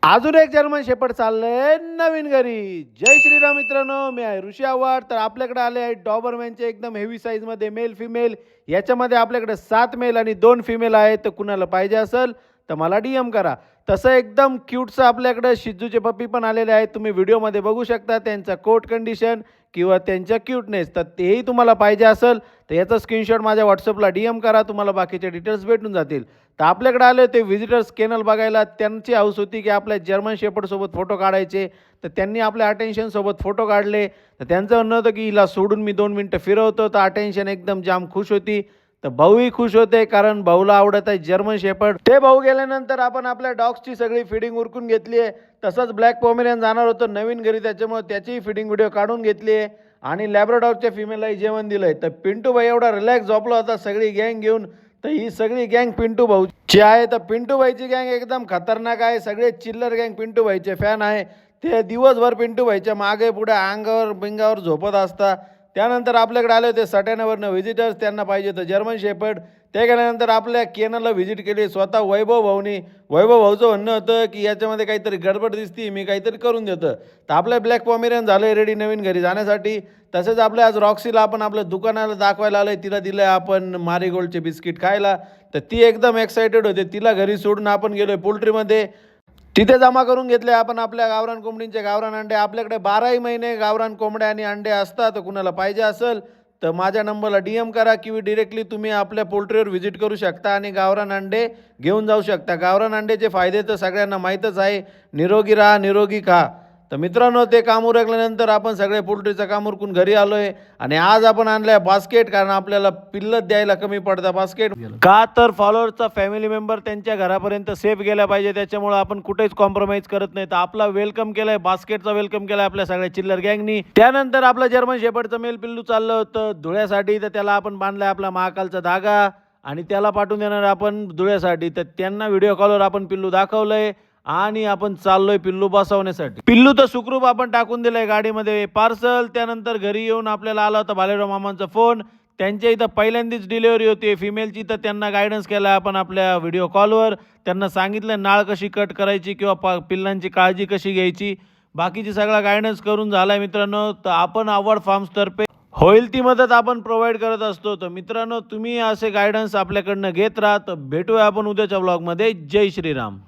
अजून एक German shepherd चाललंय नवीन घरी. जय श्रीराम मित्रांनो, मी आहे ऋषी आव्हाड. तर आपल्याकडे आले आहे डॉबरमॅनचे एकदम हेवी साईजमध्ये मेल फिमेल. याच्यामध्ये आपल्याकडे 7 मेल आणि 2 फिमेल आहेत. तर कुणाला पाहिजे असेल तर मला DM करा. तसं एकदम क्यूटचं आपल्याकडे शिजूचे पप्पी पण आलेले आहेत. तुम्ही व्हिडिओमध्ये बघू शकता त्यांचा कोट कंडिशन किंवा त्यांच्या क्यूटनेस. तर तेही तुम्हाला पाहिजे असेल तर याचा स्क्रीनशॉट माझ्या व्हॉट्सअपला DM करा. तुम्हाला बाकीचे डिटेल्स भेटून जातील. तर आपल्याकडे आले ते व्हिजिटर्स केनल बघायला. त्यांची हौस होती की आपल्या जर्मन शेपर्डसोबत फोटो काढायचे. तर त्यांनी आपल्या अटेन्शनसोबत फोटो काढले. तर त्यांचं म्हणणं होतं की हिला सोडून मी 2 मिनटं फिरवतो. तर अटेन्शन एकदम जाम खुश होती. तर भाऊही खुश होते कारण भाऊला आवडत आहे जर्मन शेपर्ड. ते भाऊ गेल्यानंतर आपण आपल्या डॉग्सची सगळी फिडिंग उरकून घेतली आहे. तसंच ब्लॅक पोमेरियन जाणार होतं नवीन घरी, त्याच्यामुळे त्याचीही फिडिंग व्हिडिओ काढून घेतली आहे आणि लॅब्राडॉगच्या फिमेललाही जेवण दिलं आहे. तर पिंटू भाई एवढा रिलॅक्स झोपला होता सगळी गँग घेऊन. तर ही सगळी गँग पिंटू भाऊची आहे. तर पिंटू भाईची गँग एकदम खतरनाक आहे. सगळे चिल्लर गँग पिंटू भाईचे फॅन आहे. ते दिवसभर पिंटू भाईच्या मागे पुढे अंगावर बिंगावर झोपत असतात. त्यानंतर आपल्याकडे आले होते सटाण्यावरनं व्हिजिटर्स. त्यांना पाहिजे होतं जर्मन शेपर्ड. ते गेल्यानंतर आपल्या केनलला व्हिजिट केली स्वतः वैभव भाऊनी. वैभव भाऊचं म्हणणं होतं की याच्यामध्ये काहीतरी गडबड दिसती, मी काहीतरी करून देतो. तर आपल्या ब्लॅक पॉमेरियन झालं रेडी नवीन घरी जाण्यासाठी. तसेच आपल्या आज रॉक्सीला आपण आपल्या दुकानाला दाखवायला आलं आहे. तिला दिलं आहे आपण मारीगोल्डचे बिस्किट खायला. तर ती एकदम एक्सायटेड होते. तिला घरी सोडून आपण गेलो आहे पोल्ट्रीमध्ये. तिथे जमा करून घेतले आपण आपल्या गावरान कोंबडींचे गावरान अंडे. आपल्याकडे 12ही महिने गावरान कोंबड्या आणि अंडे असतात. तर कुणाला पाहिजे असेल तर माझ्या नंबरला DM करा किंवा डिरेक्टली तुम्ही आपल्या पोल्ट्रीवर व्हिजिट करू शकता आणि गावरान अंडे घेऊन जाऊ शकता. गावरान अंड्याचे फायदे तर सगळ्यांना माहीतच आहे. निरोगी राहा, निरोगी खा. तर मित्रांनो, ते काम उरकल्यानंतर आपण सगळे पोल्ट्रीचं काम उरकून घरी आलो आहे आणि आज आपण आणलं आहे बास्केट. कारण आपल्याला पिल्लत द्यायला कमी पडतं बास्केट. का तर फॉलोअर्सचा फॅमिली मेंबर त्यांच्या घरापर्यंत सेफ गेला पाहिजे, त्याच्यामुळे आपण कुठेच कॉम्प्रोमाइज करत नाही. तर आपला वेलकम केलाय, बास्केटचा वेलकम केलाय आपल्या सगळ्या चिल्लर गँगनी. त्यानंतर आपलं जर्मन शेपर्डचं मेल पिल्लू चाललं होतं धुळ्यासाठी. तर त्याला आपण बांधलाय आपला महाकालचा धागा आणि त्याला पाठवून देणार आपण धुळ्यासाठी. तर त्यांना व्हिडिओ कॉलवर आपण पिल्लू दाखवलंय आणि आपण चाललोय पिल्लू बसवण्यासाठी. पिल्लू तर सुखरूप आपण टाकून दिलंय गाडीमध्ये पार्सल. त्यानंतर घरी येऊन आपल्याला आला होता भालेराव मामांचा फोन. त्यांच्या इथं पहिल्यांदाच डिलिव्हरी होती फिमेलची. तर त्यांना गायडन्स केला आपण आपल्या व्हिडिओ कॉलवर. त्यांना सांगितलं नाळ कशी कट करायची किंवा पिल्लांची काळजी कशी घ्यायची. बाकीची सगळा गायडन्स करून झालाय मित्रांनो. तर आपण आव्हाड फार्म्सतर्फे होईल ती मदत आपण प्रोव्हाइड करत असतो. तर मित्रांनो, तुम्ही असे गायडन्स आपल्याकडनं घेत राहा. तर भेटूया आपण उद्याच्या व्लॉगमध्ये. जय श्रीराम.